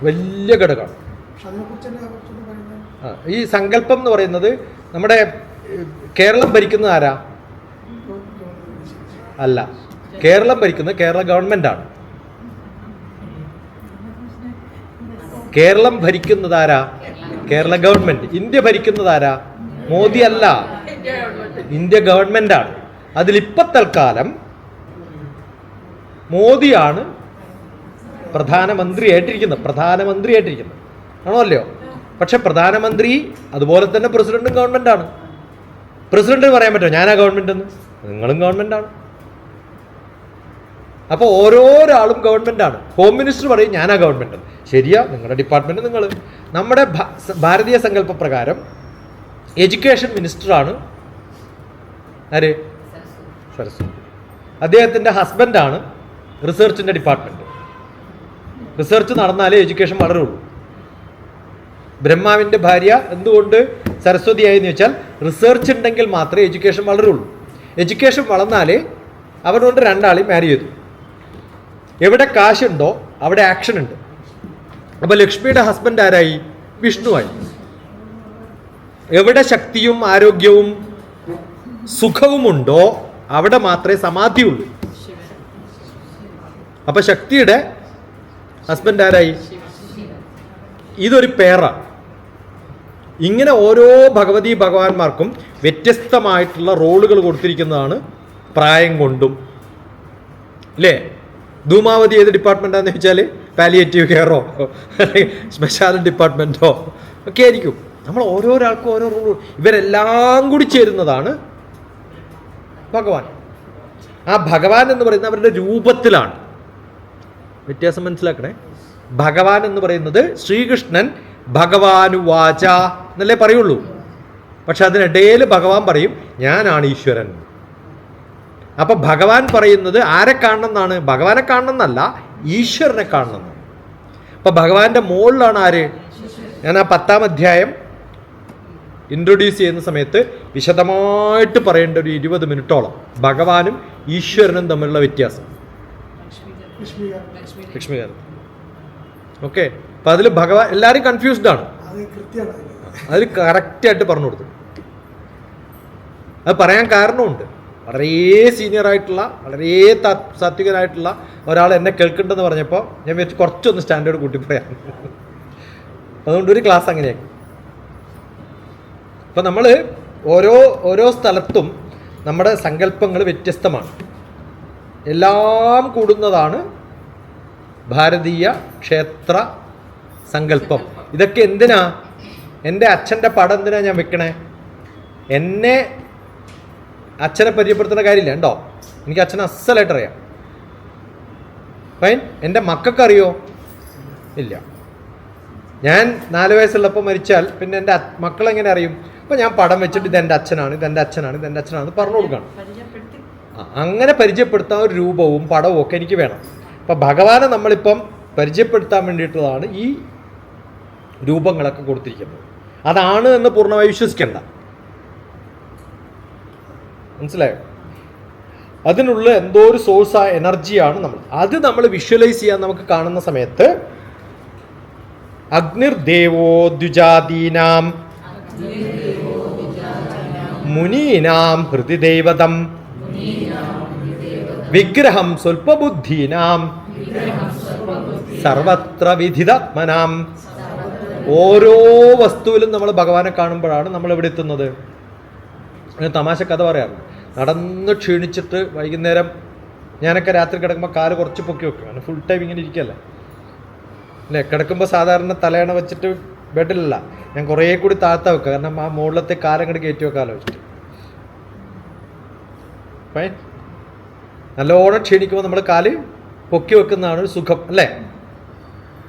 വലിയ ഘടകമാണ്. ഈ സങ്കല്പം എന്ന് പറയുന്നത് നമ്മുടെ കേരളം ഭരിക്കുന്നത് ആരാ? അല്ല, കേരളം ഭരിക്കുന്നത് കേരള ഗവൺമെന്റാണ്. കേരളം ഭരിക്കുന്നത് ആരാ? കേരള ഗവൺമെന്റ്. ഇന്ത്യ ഭരിക്കുന്നത് ആരാ? മോദി അല്ല, ഇന്ത്യ ഗവൺമെന്റാണ്. അതിലിപ്പോ തൽക്കാലം മോദിയാണ് പ്രധാനമന്ത്രിയായിട്ടിരിക്കുന്നത് ആണോ അല്ലയോ? പക്ഷെ പ്രധാനമന്ത്രി അതുപോലെ തന്നെ പ്രസിഡന്റും ഗവൺമെന്റാണ്. പ്രസിഡന്റിന് പറയാൻ പറ്റുമോ ഞാനാ ഗവൺമെന്റ് എന്ന്? നിങ്ങളും ഗവൺമെന്റാണ്. അപ്പോൾ ഓരോരാളും ഗവൺമെന്റാണ്. ഹോം മിനിസ്റ്റർ പറയും ഞാനാ ഗവൺമെന്റ്. ശരിയാ, നിങ്ങളുടെ ഡിപ്പാർട്ട്മെന്റ് നിങ്ങൾ. നമ്മുടെ ഭാരതീയ സങ്കല്പ പ്രകാരം എഡ്യൂക്കേഷൻ മിനിസ്റ്ററാണ് ആര്? സരസ്വതി. അദ്ദേഹത്തിൻ്റെ ഹസ്ബൻഡാണ് റിസർച്ചിൻ്റെ ഡിപ്പാർട്ട്മെന്റ്. റിസർച്ച് നടന്നാലേ എഡ്യൂക്കേഷൻ വളരുള്ളൂ. ബ്രഹ്മാവിൻ്റെ ഭാര്യ എന്തുകൊണ്ട് സരസ്വതിയായെന്ന് വെച്ചാൽ റിസർച്ച് ഉണ്ടെങ്കിൽ മാത്രമേ എഡ്യൂക്കേഷൻ വളരുള്ളൂ. എഡ്യൂക്കേഷൻ വളർന്നാലേ അവരുകൊണ്ട് രണ്ടാളെയും മാരി ചെയ്തു. എവിടെ കാശുണ്ടോ അവിടെ ആക്ഷൻ ഉണ്ട്. അപ്പോൾ ലക്ഷ്മിയുടെ ഹസ്ബൻഡ് ആരായി? വിഷ്ണുവായി. എവിടെ ശക്തിയും ആരോഗ്യവും സുഖവുമുണ്ടോ അവിടെ മാത്രമേ സമാധിയുള്ളൂ. അപ്പൊ ശക്തിയുടെ ഹസ്ബൻഡ് ആരായി? ഇതൊരു പേരാണ്. ഇങ്ങനെ ഓരോ ഭഗവതി ഭഗവാന്മാർക്കും വ്യത്യസ്തമായിട്ടുള്ള റോളുകൾ കൊടുത്തിരിക്കുന്നതാണ് പ്രായം കൊണ്ടും. അല്ലേ? ധൂമാവതി ഏത് ഡിപ്പാർട്ട്മെൻറ്റാന്ന് വെച്ചാൽ പാലിയേറ്റീവ് കെയറോ അല്ലെങ്കിൽ സ്പെഷ്യാലിറ്റി ഡിപ്പാർട്ട്മെൻറ്റോ ഒക്കെ ആയിരിക്കും. നമ്മൾ ഓരോരാൾക്കും ഓരോ റോൾ. ഇവരെല്ലാം കൂടി ചേരുന്നതാണ് ഭഗവാൻ. ആ ഭഗവാൻ എന്ന് പറയുന്നത് അവരുടെ രൂപത്തിലാണ്. വ്യത്യാസം മനസ്സിലാക്കണേ. ഭഗവാൻ എന്ന് പറയുന്നത് ശ്രീകൃഷ്ണൻ ഭഗവാനുവാച എന്നല്ലേ പറയുള്ളൂ. പക്ഷെ അതിനിടയിൽ ഭഗവാൻ പറയും ഞാനാണ് ഈശ്വരൻ. അപ്പൊ ഭഗവാൻ പറയുന്നത് ആരെ കാണണം എന്നാണ്? ഭഗവാനെ കാണണം എന്നല്ല, ഈശ്വരനെ കാണണം എന്നാണ്. അപ്പൊ ഭഗവാന്റെ മുകളിലാണ് ആര്? ഞാൻ ആ 10ാം അധ്യായം ഇൻട്രൊഡ്യൂസ് ചെയ്യുന്ന സമയത്ത് വിശദമായിട്ട് പറയേണ്ട ഒരു 20 മിനിറ്റോളം ഭഗവാനും ഈശ്വരനും തമ്മിലുള്ള വ്യത്യാസം. ലക്ഷ്മികാരൻ. ഓക്കെ. അപ്പൊ അതിൽ ഭഗവാൻ എല്ലാവരും കൺഫ്യൂസ്ഡ് ആണ്. അതിൽ കറക്റ്റായിട്ട് പറഞ്ഞു കൊടുത്തു. അത് പറയാൻ കാരണമുണ്ട്. വളരെ സീനിയർ ആയിട്ടുള്ള വളരെ സാത്വികനായിട്ടുള്ള ഒരാൾ എന്നെ കേൾക്കുന്നുണ്ടെന്ന് പറഞ്ഞപ്പോൾ ഞാൻ വിചാരിച്ചു കുറച്ചൊന്ന് സ്റ്റാൻഡേർഡ് കൂട്ടി പറയാം. അതുകൊണ്ട് ഒരു ക്ലാസ് അങ്ങനെയാക്കി. അപ്പം നമ്മൾ ഓരോ സ്ഥലത്തും നമ്മുടെ സങ്കല്പങ്ങൾ വ്യത്യസ്തമാണ്. എല്ലാം കൂടുന്നതാണ് ഭാരതീയ ക്ഷേത്ര സങ്കല്പം. ഇതൊക്കെ എന്തിനാ? എൻ്റെ അച്ഛൻ്റെ പടം എന്തിനാ ഞാൻ വെക്കണേ? എന്നെ അച്ഛനെ പരിചയപ്പെടുത്തുന്ന കാര്യമില്ല. ഉണ്ടോ? എനിക്ക് അച്ഛനെ അസലായിട്ട് അറിയാം. ഫൈൻ. എൻ്റെ മക്കൾക്കറിയോ? ഇല്ല. ഞാൻ 4 വയസ്സുള്ളപ്പോൾ മരിച്ചാൽ പിന്നെ എൻ്റെ മക്കളെങ്ങനെ അറിയും? അപ്പോൾ ഞാൻ പടം വെച്ചിട്ട് ഇതെൻ്റെ അച്ഛനാണ്, ഇതെൻ്റെ അച്ഛനാണ്, ഇതെൻ്റെ അച്ഛനാണ് പറഞ്ഞു കൊടുക്കണം. അങ്ങനെ പരിചയപ്പെടുത്താൻ ഒരു രൂപവും പടവും ഒക്കെ എനിക്ക് വേണം. അപ്പം ഭഗവാനെ നമ്മളിപ്പം പരിചയപ്പെടുത്താൻ വേണ്ടിയിട്ടുള്ളതാണ് ഈ രൂപങ്ങളൊക്കെ കൊടുത്തിരിക്കുന്നത്. അതാണ് എന്ന് പൂർണ്ണമായി വിശ്വസിക്കേണ്ട. മനസ്സിലായോ? അതിനുള്ള എന്തോ ഒരു സോഴ്സ് ആ എനർജിയാണ് അത് നമ്മൾ വിഷ്വലൈസ് ചെയ്യാൻ നമുക്ക് കാണുന്ന സമയത്ത് അഗ്നിർദേവോ ദ്വിജാദീനാം മുനീനാം ഹൃദിദൈവതം വിഗ്രഹം സ്വൽപബുദ്ധീനാം സർവത്ര വിധിതാത്മനാം. ഓരോ വസ്തുവിലും നമ്മൾ ഭഗവാനെ കാണുമ്പോഴാണ് നമ്മൾ എവിടെ എത്തുന്നത്. തമാശ കഥ പറയാറുണ്ട്. നടന്ന് ക്ഷീണിച്ചിട്ട് വൈകുന്നേരം ഞാനൊക്കെ രാത്രി കിടക്കുമ്പോൾ കാല് കുറച്ച് പൊക്കി വെക്കും. കാരണം ഫുൾ ടൈം ഇങ്ങനെ ഇരിക്കല്ലേ അല്ലേ. കിടക്കുമ്പോൾ സാധാരണ തലയണ വെച്ചിട്ട് ബെഡിലല്ല, ഞാൻ കുറേ കൂടി താഴ്ത്ത വെക്കുക. കാരണം ആ മുകളിലത്തെ കാലങ്ങോട്ട് കയറ്റി വെക്കാലോ വെച്ചിട്ട്. ഫൈൻ. നല്ലോണം ക്ഷീണിക്കുമ്പോൾ നമ്മൾ കാല് പൊക്കി വെക്കുന്നതാണ് ഒരു സുഖം അല്ലേ.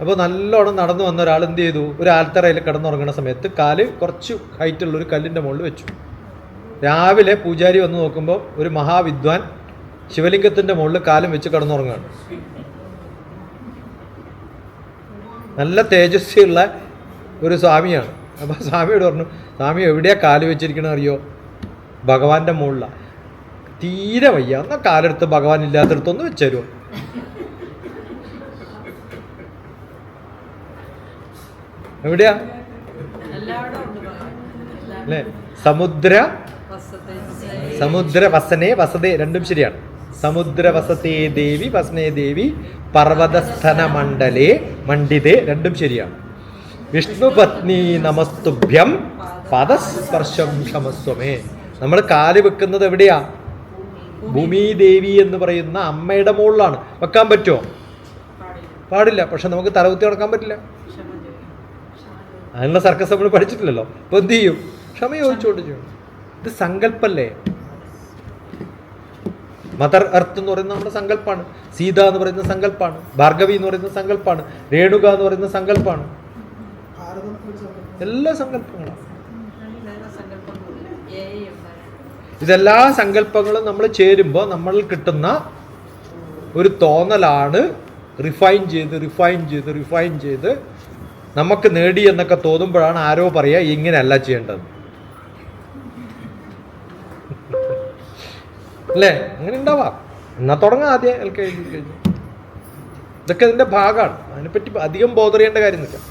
അപ്പോൾ നല്ലോണം നടന്നു വന്ന ഒരാൾ എന്ത് ചെയ്തു? ഒരു ആൽത്തറയിൽ കിടന്നുറങ്ങുന്ന സമയത്ത് കാല് കുറച്ച് ഹൈറ്റുള്ളൊരു കല്ലിൻ്റെ മുകളിൽ വെച്ചു. രാവിലെ പൂജാരി വന്ന് നോക്കുമ്പോൾ ഒരു മഹാവിദ്വാൻ ശിവലിംഗത്തിൻ്റെ മുകളിൽ കാലും വെച്ച് കിടന്നുറങ്ങുകയാണ്. നല്ല തേജസ്വിയുള്ള ഒരു സ്വാമിയാണ്. അപ്പോൾ സ്വാമിയോട് പറഞ്ഞു, സ്വാമി എവിടെയാണ് കാല് വെച്ചിരിക്കണമെന്ന് അറിയോ? ഭഗവാന്റെ മുകളിലാണ്. തീരെ വയ്യ, എന്നാൽ കാലെടുത്ത് ഭഗവാൻ ഇല്ലാത്തടത്തൊന്ന് വെച്ചുതരുമോ? എവിടെയാ അല്ലേ? സമുദ്ര വസനെ വസതേ, രണ്ടും ശരിയാണ്. സമുദ്ര വസതേ ദേവി വസനേ ദേവി പർവതസ്ഥന മണ്ഡലേ മണ്ഡിതേ, രണ്ടും ശരിയാണ്. വിഷ്ണു പത്നി നമസ്തുഭ്യം പദസ്പർശം ക്ഷമസ്വമേ. നമ്മൾ കാല് വെക്കുന്നത് എവിടെയാ? ഭൂമിദേവി എന്ന് പറയുന്ന അമ്മയുടെ മുകളിലാണ്. വെക്കാൻ പറ്റുമോ? പാടില്ല. പക്ഷെ നമുക്ക് തലകുത്തി നടക്കാൻ പറ്റില്ല. അതിനുള്ള സർക്കസ് നമ്മൾ പഠിച്ചിട്ടില്ലല്ലോ. അപ്പൊ എന്ത് ചെയ്യും? ക്ഷമ ചോദിച്ചോണ്ട് ചെയ്യണം. ഇത് സങ്കല്പല്ലേ. മദർ എർത്ത് എന്ന് പറയുന്നത് നമ്മുടെ സങ്കല്പാണ്. സീത എന്ന് പറയുന്ന സങ്കല്പാണ്. ഭാർഗവി എന്ന് പറയുന്ന സങ്കല്പാണ്. രേണുക എന്ന് പറയുന്ന സങ്കല്പാണ്. എല്ലാ സങ്കല്പങ്ങളാണ്. ഇതെല്ലാ സങ്കല്പങ്ങളും നമ്മൾ ചേരുമ്പോൾ നമ്മളിൽ കിട്ടുന്ന ഒരു തോന്നലാണ് റിഫൈൻ ചെയ്ത് നമുക്ക് നേടി എന്നൊക്കെ തോന്നുമ്പോഴാണ് ആരോ പറയുക ഇങ്ങനെയല്ല ചെയ്യേണ്ടത്, അല്ലേ? അങ്ങനെ ഉണ്ടാവാം. എന്നാ തുടങ്ങാം ആദ്യം LKG. ഇതൊക്കെ ഇതിന്റെ ഭാഗമാണ്. അതിനെപ്പറ്റി അധികം ബോധർ ചെയ്യേണ്ട കാര്യമൊന്നുമില്ല.